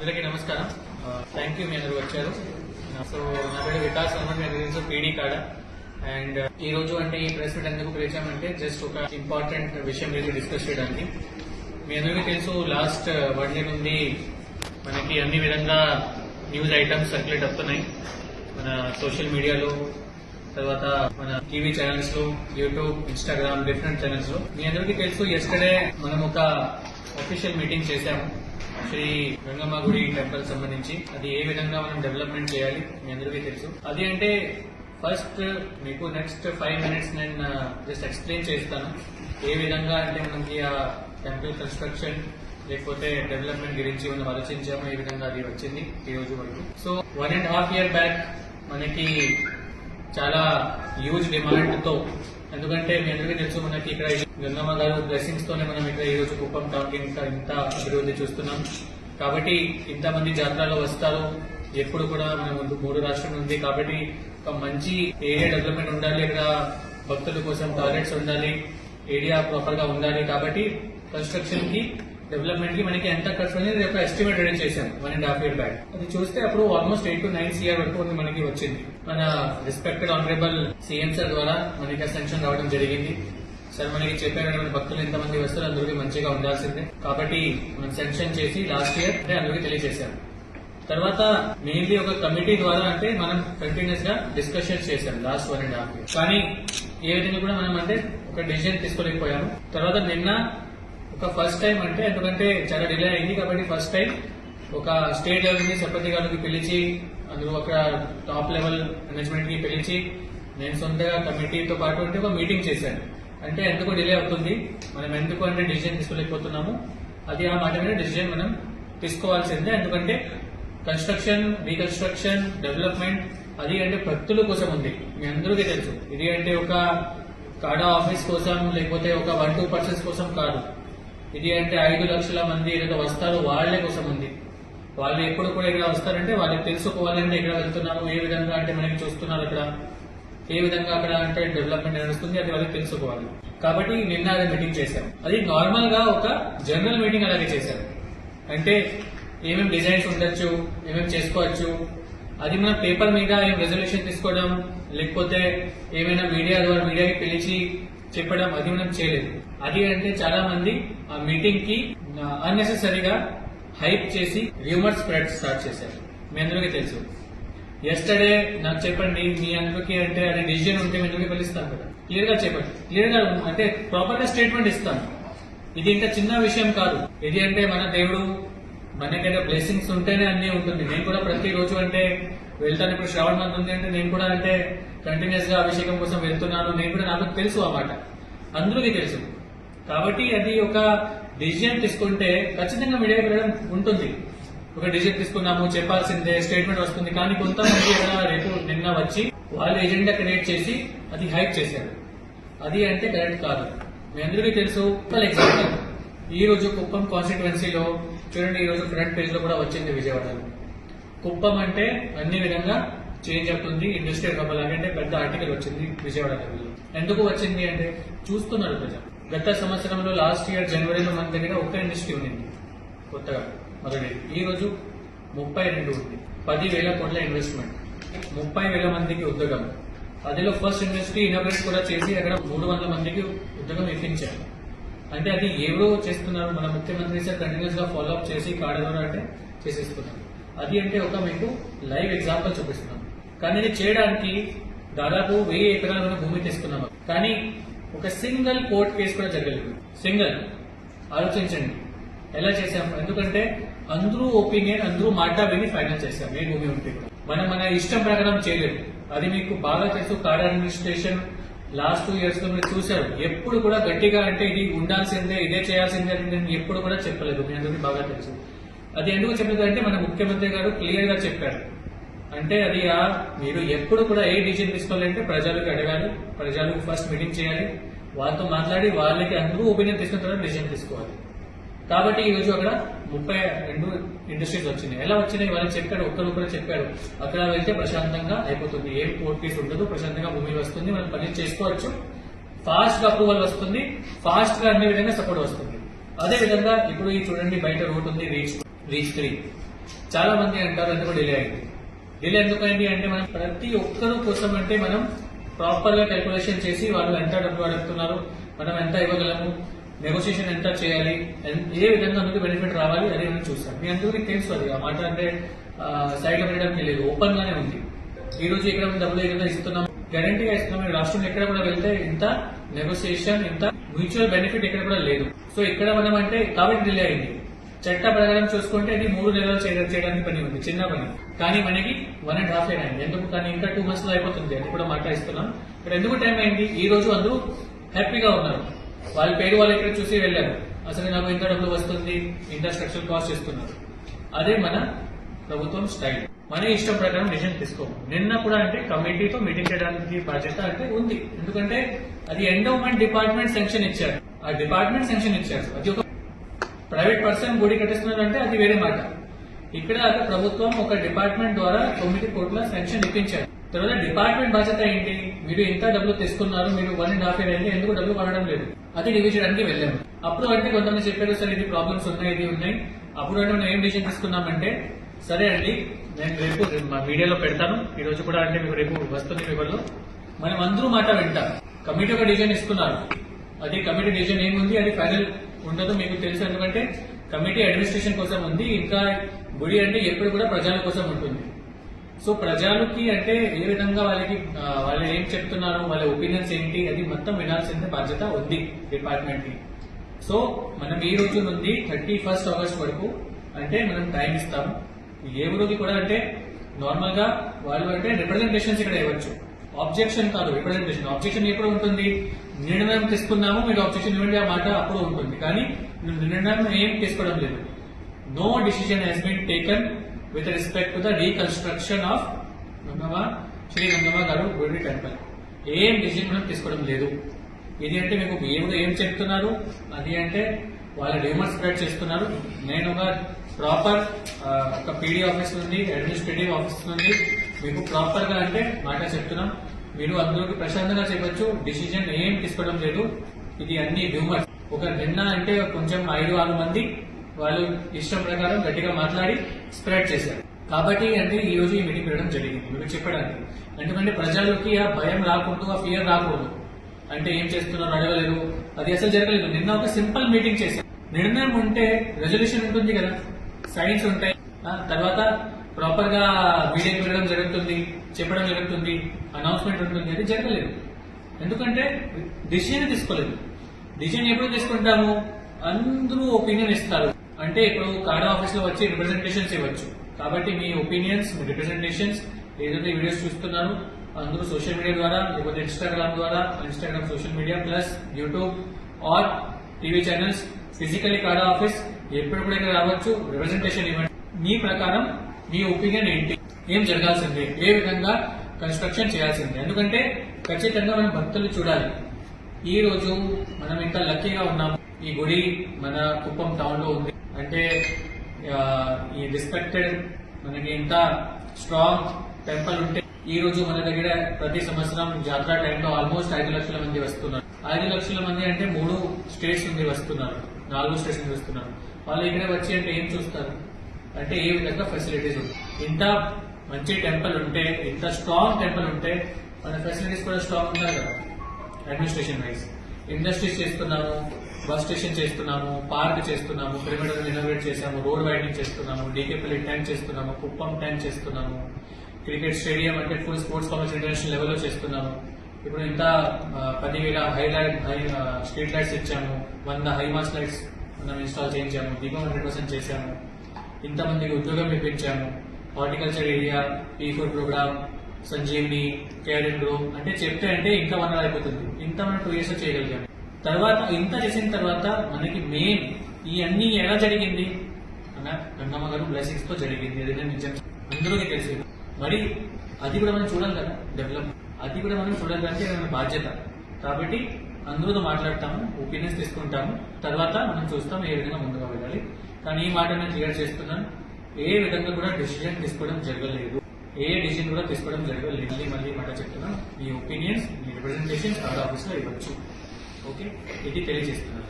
అందరికీ నమస్కారం. Thank you మీ అందరూ వచ్చారు. సో నా పేరు వికాస్ వర్మ, పీడీ కాడ. అండ్ ఈ రోజు అంటే ఈ ప్రెస్ మీట్ ఎందుకు పిలిచామంటే జస్ట్ ఒక ఇంపార్టెంట్ విషయం మీద డిస్కస్ చేయడానికి. మీ అందరికీ తెలుసు, లాస్ట్ 1 డే నుండి మనకి అన్ని విధంగా న్యూస్ ఐటమ్స్ సర్క్యులేట్ అవుతున్నాయి మన సోషల్ మీడియాలో, తర్వాత మన టీవీ ఛానల్స్ లో, యూట్యూబ్, ఇన్స్టాగ్రామ్, డిఫరెంట్ ఛానల్స్ లో. మీ అందరికీ తెలుసు, ఎస్టర్డే మనం ఒక అఫీషియల్ మీటింగ్ చేశాము శ్రీ గంగమ్మ గుడి టెంపుల్ సంబంధించి. అది ఏ విధంగా మనం డెవలప్మెంట్ చేయాలి మీ అందరికీ తెలుసు. అది అంటే ఫస్ట్ మీకు నెక్స్ట్ 5 minutes నేను జస్ట్ ఎక్స్ప్లెయిన్ చేస్తాను ఏ విధంగా అంటే మనకి ఆ టెంపుల్ కన్స్ట్రక్షన్ లేకపోతే డెవలప్మెంట్ గురించి మనం ఆలోచించాము, ఏ విధంగా అది వచ్చింది ఈ రోజు వరకు. సో 1.5 year బ్యాక్ మనకి చాలా హ్యూజ్ డిమాండ్ తో, ఎందుకంటే మీ అందరికీ తెలుసు మనకి ఇక్కడ గంగమ్మ గారు బ్లెస్సింగ్స్ తోనే మనం ఇక్కడ ఈ రోజు కుప్పం టౌన్ కి ఇంత అభివృద్ధి చూస్తున్నాం. కాబట్టి ఇంతమంది జాతరలో వస్తారు, ఎప్పుడు కూడా మనం 3 రాష్ట్రం ఉంది కాబట్టి ఒక మంచి ఏరియా డెవలప్మెంట్ ఉండాలి, ఇక్కడ భక్తుల కోసం టాయిలెట్స్ ఉండాలి, ఏరియా ప్రాపర్ గా ఉండాలి. కాబట్టి కన్స్ట్రక్షన్ కి డెవలప్మెంట్ కి మనకి ఎంత ఖర్చు అనేది ఒక ఎస్టిమేట్ రెడీ చేశాం 1.5 year బ్యాక్. అది చూస్తే అప్పుడు ఆల్మోస్ట్ 8 to 9 CR వరకు మనకి వచ్చింది. మన రెస్పెక్టెడ్ ఆనరబుల్ సీఎం సార్ ద్వారా మనకి శాంక్షన్ రావడం జరిగింది. సార్ మనకి చెప్పారు, భక్తులు ఎంతమంది వస్తారు అందరికీ మంచిగా ఉండాల్సిందే, కాబట్టి మనం శాంక్షన్ చేసి లాస్ట్ ఇయర్ అంటే అందరికీ తెలియజేశాం. తర్వాత మెయిన్లీ ఒక కమిటీ ద్వారా అంటే మనం కంటిన్యూస్ గా డిస్కషన్ చేశాం లాస్ట్ 1.5 year. కానీ ఏ విధంగా కూడా మనం అంటే ఒక డెసిజన్ తీసుకోలేకపోయాము. తర్వాత నిన్న ఒక ఫస్ట్ టైం అంటే, ఎందుకంటే చాలా డిలే అయింది కాబట్టి ఫస్ట్ టైం ఒక స్టేట్ లెవెల్ ని సపతి గారికి పిలిచి, అందులో ఒక టాప్ లెవెల్ మేనేజ్మెంట్ కి పిలిచి నేను సొంతగా కమిటీతో పాటు అంటే ఒక మీటింగ్ చేశాను. అంటే ఎందుకు డిలే అవుతుంది, మనం ఎందుకు అంటే డిసిజన్ తీసుకోలేకపోతున్నాము, అది ఆ మాట మీద డిసిజన్ మనం తీసుకోవాల్సిందే. ఎందుకంటే కన్స్ట్రక్షన్, రీకన్స్ట్రక్షన్, డెవలప్మెంట్ అది అంటే భక్తుల కోసం ఉంది, మీ అందరికీ తెలుసు. ఇది అంటే ఒక కాడా ఆఫీస్ కోసం లేకపోతే ఒక 1-2 persons కోసం కాదు. ఇది అంటే 5 లక్షల మంది ఏదైతే వస్తారో వాళ్ల కోసం ఉంది. వాళ్ళు ఎప్పుడు కూడా ఇక్కడ వస్తారంటే వాళ్ళకి తెలుసుకోవాలంటే ఇక్కడ వెళ్తున్నాము, ఏ విధంగా అంటే మనకి చూస్తున్నారు అక్కడ, ఏ విధంగా అక్కడ అంటే డెవలప్మెంట్ నడుస్తుంది, అది వాళ్ళకి తెలుసుకోవాలి. కాబట్టి నిన్న అది మీటింగ్ చేశాం. అది నార్మల్ గా ఒక జనరల్ మీటింగ్ అలాగే చేశాం. అంటే ఏమేమి డిజైన్స్ ఉండొచ్చు, ఏమేమి చేసుకోవచ్చు, అది మన పేపర్ మీద ఏం రెజల్యూషన్ తీసుకోవడం లేకపోతే ఏమైనా మీడియా ద్వారా మీడియాకి పిలిచి చెప్పడం అది మనం చేయలేదు. అది అంటే చాలా మంది ఆ మీటింగ్ కి అన్నెసెసరీగా హైప్ చేసి రూమర్ స్ప్రెడ్ స్టార్ట్ చేశారు. మీ అందరికీ తెలుసు. ఎస్టర్డే నాకు చెప్పండి, మీ అందరికీ అంటే అది డిసిజన్ ఉంటే మీ అందరికీ పిలుస్తాను కదా, క్లియర్ గా చెప్పండి, క్లియర్ గా అంటే ప్రాపర్ గా స్టేట్మెంట్ ఇస్తాను. ఇది ఇంకా చిన్న విషయం కాదు. ఇది అంటే మన దేవుడు, మనకైతే బ్లెస్సింగ్స్ ఉంటేనే అన్ని ఉంటుంది. నేను కూడా ప్రతి రోజు అంటే వెళ్తాను. ఇప్పుడు శ్రావణ మంత్ ఉంది అంటే నేను కూడా అంటే కంటిన్యూస్ గా అభిషేకం కోసం వెళ్తున్నాను. నేను కూడా, నాకు తెలుసు ఆ మాట, అందరికీ తెలుసు. కాబట్టి అది ఒక డిసిజన్ తీసుకుంటే ఖచ్చితంగా మీడియాకి వెళ్ళడం ఉంటుంది. ఒక డిసిజన్ తీసుకున్నాము చెప్పాల్సిందే, స్టేట్మెంట్ వస్తుంది. కానీ కొంతమంది రేపు నిన్న వచ్చి వాళ్ళు ఎజెండా క్రియేట్ చేసి అది హైప్ చేశారు. అది అంటే కరెక్ట్ కాదు. మీ అందరికీ తెలుసు. ఎగ్జాంపుల్, ఈ రోజు కుప్పం కాన్స్టిట్యువెన్సీలో చూడండి, ఈ రోజు ఫ్రంట్ పేజ్ లో కూడా వచ్చింది విజయవాడలో. కుప్పం అంటే అన్ని విధంగా చేంజ్ అవుతుంది, ఇండస్ట్రియల్ హబ్ లాగా అంటే పెద్ద ఆర్టికల్ వచ్చింది విజయవాడ లెవెల్లో. ఎందుకు వచ్చింది అంటే చూస్తున్నారు ప్రజలు. గత సంవత్సరంలో లాస్ట్ ఇయర్ జనవరిలో మన దగ్గర ఒక ఇండస్ట్రీ ఉంది కొత్తగా మొదటి. ఈ రోజు 32 ఉంది. 10,000 కోట్ల ఇన్వెస్ట్మెంట్, 30,000 మందికి ఉద్యోగం. అదిలో ఫస్ట్ ఇండస్ట్రీ ఇనాగ్రేట్ కూడా చేసి అక్కడ 300 మందికి ఉద్యోగం ఇప్పించారు. అంటే అది ఎవరో చేస్తున్నారు, మన ముఖ్యమంత్రి సార్ కంటిన్యూస్ గా ఫాలో అప్ చేసి కాడలో అంటే చేసేస్తున్నారు. అది అంటే ఒక మీకు లైవ్ ఎగ్జాంపుల్ చూపిస్తున్నాం. కానీ ఇది చేయడానికి దాదాపు 1000 ఎకరాల భూమి తీసుకున్నాము. కానీ ఒక సింగిల్ కోర్టు కేసు కూడా జరగలేదు. సింగిల్. ఆలోచించండి ఎలా చేశాము. ఎందుకంటే అందరూ ఒపీనియన్, అందరూ మాట విని ఫైనల్ చేశాం. ఏ భూమి ఉంటే మనం మన ఇష్టం ప్రకారం చేయలేదు. అది మీకు బాగా తెలుసు. కాడ అడ్మినిస్ట్రేషన్ లాస్ట్ 2 years లో మీరు చూశారు. ఎప్పుడు కూడా గట్టిగా అంటే ఇది ఉండాల్సిందే, ఇదే చేయాల్సిందే అని నేను ఎప్పుడు కూడా చెప్పలేదు. మీ అందరికీ బాగా తెలుసు. అది ఎందుకు చెప్పలేదు అంటే మన ముఖ్యమంత్రి గారు క్లియర్ గా చెప్పారు. అంటే అది మీరు ఎప్పుడు కూడా ఏ డిసిజన్ తీసుకోవాలంటే ప్రజలకు అడగాలి, ప్రజలకు ఫస్ట్ మీటింగ్ చేయాలి, వాళ్ళతో మాట్లాడి వాళ్ళకి అందరూ ఒపీనియన్ తీసుకున్న తర్వాత డిసిజన్ తీసుకోవాలి. కాబట్టి ఈ రోజు అక్కడ 32 ఇండస్ట్రీస్ వచ్చినాయి. ఎలా వచ్చినాయి వాళ్ళకి చెప్పారు, ఒక్కరు చెప్పారు. అక్కడ వెళ్తే ప్రశాంతంగా అయిపోతుంది, ఏం కోర్టు కేసు ఉండదు, ప్రశాంతంగా భూమి వస్తుంది, మనం పని చేసుకోవచ్చు, ఫాస్ట్ గా అప్రూవల్ వస్తుంది, ఫాస్ట్ గా అన్ని విధంగా సపోర్ట్ వస్తుంది. అదే విధంగా ఇప్పుడు ఈ చూడండి బయట రోడ్ ఉంది, రీచ్ 3 చాలా మంది అంటారు ఎందుకు డిలే అయింది. డిలే ఎందుకు అయింది అంటే మనం ప్రతి ఒక్కరు కోసం అంటే మనం ప్రాపర్ గా క్యాల్కులేషన్ చేసి వాళ్ళు ఎంత డబ్బులు అడుగుతున్నారు, మనం ఎంత ఇవ్వగలము, నెగోషియేషన్ ఎంత చేయాలి, ఏ విధంగా అందుకు బెనిఫిట్ రావాలి అది మనం చూస్తాం. మీ అందరికీ తెలుసు అది. ఆ మాట అంటే సైడ్ లో పెట్టడానికి లేదు, ఓపెన్ గానే ఉంది. ఈ రోజు ఇక్కడ డబ్బులు ఏదైనా ఇస్తున్నాం, గ్యారంటీగా ఇస్తున్నాం. రాష్ట్రంలో ఎక్కడ కూడా వెళ్తే ఇంత నెగోషియేషన్, ఇంత మ్యూచువల్ బెనిఫిట్ ఎక్కడ కూడా లేదు. సో ఇక్కడ మనం అంటే కాబట్టి డిలే అయింది. చట్ట ప్రకారం చూసుకుంటే ఇది 3 నెలలు చేయడానికి పని ఉంది, చిన్న పని. కానీ మనకి 1.5 year అయింది. ఎందుకు? కానీ ఇంకా 2 months లో అయిపోతుంది, అది కూడా మాట్లాడిస్తున్నాం. ఇక్కడ ఎందుకు టైం అయింది? ఈ రోజు అందరూ హ్యాపీగా ఉన్నారు. వాళ్ళ పేరు వాళ్ళు ఇక్కడ చూసి వెళ్ళారు, అసలు నాకు ఇంత డబ్బులు వస్తుంది, ఇంత స్ట్రక్చర్ కాస్ట్ ఇస్తున్నారు. అదే మన ప్రభుత్వం స్టైల్. మన ఇష్టం ప్రకారం డిసిషన్ తీసుకోము. నిన్న కూడా అంటే కమిటీతో మీటింగ్ చేయడానికి బాధ్యత అంటే ఉంది. ఎందుకంటే అది ఎండోమెంట్ డిపార్ట్మెంట్ శాంక్షన్ ఇచ్చారు, ఆ డిపార్ట్మెంట్ శాంక్షన్ ఇచ్చారు. అది ఒక ప్రైవేట్ పర్సన్ గుడి కట్టిస్తున్నారు అంటే అది వేరే మాట. ఇక్కడ ప్రభుత్వం ఒక డిపార్ట్మెంట్ ద్వారా 9 కోట్ల శాంక్షన్ ఇప్పించారు. తర్వాత డిపార్ట్మెంట్ బాధ్యత ఏంటి? మీరు ఇంత డబ్బులు తీసుకున్నారు, మీరు 1.5 year అయింది, ఎందుకు డబ్బులు పడడం లేదు, అది రివ్యూ చేయడానికి వెళ్ళాము. అప్పుడు అంటే కొంతమంది చెప్పారు, సార్ ఇది ప్రాబ్లమ్స్ ఉన్నాయి, ఇది ఉన్నాయి. అప్పుడు అంటే మనం ఏం డిసిషన్ తీసుకున్నామంటే, సరే అండి నేను రేపు మా మీడియాలో పెడతాను. ఈ రోజు కూడా అంటే మీకు రేపు వస్తుంది పేపర్లో. మనం అందరూ మాట వింటాం. కమిటీ ఒక డిసిజన్ ఇస్తున్నారు, అది కమిటీ డిసిజన్ ఏముంది అది ఫైనల్ ఉండదు, మీకు తెలుసు. ఎందుకంటే కమిటీ అడ్మినిస్ట్రేషన్ కోసం ఉంది, ఇంకా గుడి అంటే ఎప్పుడు కూడా ప్రజల కోసం ఉంటుంది. సో ప్రజలకి అంటే ఏ విధంగా వాళ్ళకి వాళ్ళు ఏం చెప్తున్నారు, వాళ్ళ ఒపీనియన్స్ ఏంటి, అది మొత్తం వినాల్సిన బాధ్యత ఉంది డిపార్ట్మెంట్ కి. సో మనం ఈ రోజు నుండి 31st August వరకు అంటే మనం టైం ఇస్తాము. ఏ ఊరికి కూడా అంటే నార్మల్ గా వాళ్ళు అంటే రిప్రజెంటేషన్స్ ఇక్కడ ఇవ్వచ్చు, ఆబ్జెక్షన్ కాదు. రిప్రజెంటేషన్, ఆబ్జెక్షన్ ఎప్పుడు ఉంటుంది? నిర్ణయం తీసుకున్నాము, మీరు ఆబ్జెక్షన్ ఇవ్వండి, ఆ మాట అప్పుడు ఉంటుంది. కానీ నిర్ణయం ఏం తీసుకోవడం లేదు. No decision has been taken with respect to the reconstruction of Sri Gangamma గారు గుడి టెంపుల్. ఏం డిసిషన్ మనం తీసుకోవడం లేదు. ఇది అంటే మీకు ఏం చెప్తున్నారు, అది అంటే వాళ్ళ ర్యూమర్ స్ప్రెడ్ చేస్తున్నారు. నేను ఒక ప్రాపర్ ఒక పీడీ ఆఫీస్ నుండి, అడ్మినిస్ట్రేటివ్ ఆఫీస్ నుండి మీకు ప్రాపర్ గా అంటే మాట చెప్తున్నాం. మీరు అందరికి ప్రశాంతంగా చెప్పొచ్చు, డిసిజన్ ఏం తీసుకోవడం లేదు. ఇది అన్ని ర్యూమర్. ఒక నిన్న అంటే కొంచెం 5-6 మంది వాళ్ళు ఇష్టం ప్రకారం గట్టిగా మాట్లాడి స్ప్రెడ్ చేశారు. కాబట్టి అంటే ఈ రోజు ఈ మీటింగ్ పెట్టడం జరిగింది మీకు చెప్పడానికి. ఎందుకంటే ప్రజలకి ఆ భయం రాకూడదు, ఆ ఫియర్ రాకూడదు. అంటే ఏం చేస్తున్నారు అడగలేదు, అది అసలు జరగలేదు. నిన్న ఒక సింపుల్ మీటింగ్ చేశారు. నిర్ణయం ఉంటే రెజల్యూషన్ ఉంటుంది కదా, సైన్స్ ఉంటాయి, తర్వాత ప్రాపర్ గా మీడియాకి వెళ్ళడం జరుగుతుంది, చెప్పడం జరుగుతుంది, అనౌన్స్మెంట్ ఉంటుంది. అది జరగలేదు. ఎందుకంటే డిసిజన్ తీసుకోలేదు. డిసిజన్ ఎప్పుడు తీసుకుంటాము? అందరూ ఒపీనియన్ ఇస్తారు. అంటే ఇప్పుడు కాడా ఆఫీస్ లో వచ్చి రిప్రజెంటేషన్స్ ఇవ్వచ్చు. కాబట్టి మీ ఒపీనియన్స్, మీ రిప్రజెంటేషన్స్ ఏదైతే వీడియోస్ చూస్తున్నారు అందరూ సోషల్ మీడియా ద్వారా, లేకపోతే ఇన్స్టాగ్రామ్ ద్వారా, Instagram social media plus YouTube or TV channels, physically కాడా ఆఫీస్ ఎప్పుడు కూడా ఇక్కడ రావచ్చు, రిప్రజెంటేషన్ ఇవ్వండి. మీ ప్రకారం మీ ఒపీనియన్ ఏంటి, ఏం జరగాల్సిందే, ఏ విధంగా కన్స్ట్రక్షన్ చేయాల్సిందే. ఎందుకంటే ఖచ్చితంగా మనం భక్తులు చూడాలి. ఈ రోజు మనం ఇంత లక్కీగా ఉన్నాము, ఈ గుడి మన కుప్పం టౌన్ లో ఉంది అంటే ఈ రెస్పెక్టెడ్ మనకి ఇంత స్ట్రాంగ్ టెంపుల్ ఉంటే ఈ రోజు మన దగ్గర ప్రతి సంవత్సరం జాతర టైంలో ఆల్మోస్ట్ 5 లక్షల మంది వస్తున్నారు. 5 లక్షల మంది అంటే 3 స్టేట్స్ నుండి వస్తున్నారు, 4 స్టేట్స్ నుండి వస్తున్నారు. వాళ్ళు ఇక్కడ వచ్చి అంటే ఏం చూస్తారు అంటే ఏ విధంగా ఫెసిలిటీస్ ఉంటాయి. ఇంత మంచి టెంపుల్ ఉంటే, ఇంత స్ట్రాంగ్ టెంపుల్ ఉంటే మన ఫెసిలిటీస్ కూడా స్ట్రాంగ్ ఉన్నాయి కదా. అడ్మినిస్ట్రేషన్ వైజ్ ఇండస్ట్రీస్ చేస్తున్నాము, బస్ స్టేషన్ చేస్తున్నాము, పార్క్ చేస్తున్నాము, పిరమిడ్ ఇన్నోవేట్ చేసాము, రోడ్ వైడింగ్ చేస్తున్నాము, డీకేపల్లి ట్యాంక్ చేస్తున్నాము, కుప్పం ట్యాంక్ చేస్తున్నాము, క్రికెట్ స్టేడియం అంటే ఫుల్ స్పోర్ట్స్ కాంప్లెక్స్ ఇంటర్నేషనల్ లెవెల్లో చేస్తున్నాము. ఇప్పుడు ఇంత 10,000 హై స్ట్రీట్ లైట్స్ ఇచ్చాము, 100 హైమాస్ లైట్స్ మనం ఇన్స్టాల్ చేయించాము, దీపం 100% చేశాము, ఇంతమందికి ఉద్యోగం ఇప్పించాము, horticulture area, P four program, Sanjeevani, care and grow అంటే చెప్తే అంటే ఇంకా 1 year అయిపోతుంది. ఇంత మనం 2 years చేయగలిగాము. తర్వాత ఇంత చేసిన తర్వాత మనకి మెయిన్ ఈ అన్ని ఎలా జరిగింది అన్న గంగమ్మ గారు బ్లెస్సింగ్స్ తో జరిగింది. ఏదైనా నిజం అందరికీ తెలిసింది. మరి అది కూడా మనం చూడాలి కదా, డెవలప్ అది కూడా మనం చూడాలి అంటే మన బాధ్యత. కాబట్టి అందరితో మాట్లాడతాము, ఒపీనియన్స్ తీసుకుంటాము, తర్వాత మనం చూస్తాం ఏ విధంగా ముందుగా వెళ్ళాలి. కానీ ఈ మాట నేను క్లియర్ చేస్తున్నాను, ఏ విధంగా కూడా డెసిజన్ తీసుకోవడం జరగలేదు, ఏ డిసిజన్ కూడా తీసుకోవడం జరగలేదు. మళ్ళీ మాట చెప్తున్నాం, మీ ఒపీనియన్స్, మీ రిప్రజెంటేషన్స్ ఆర్డర్ ఆఫీస్ లో ఇవ్వచ్చు. ఓకే, ఇది తెలియజేస్తున్నాను.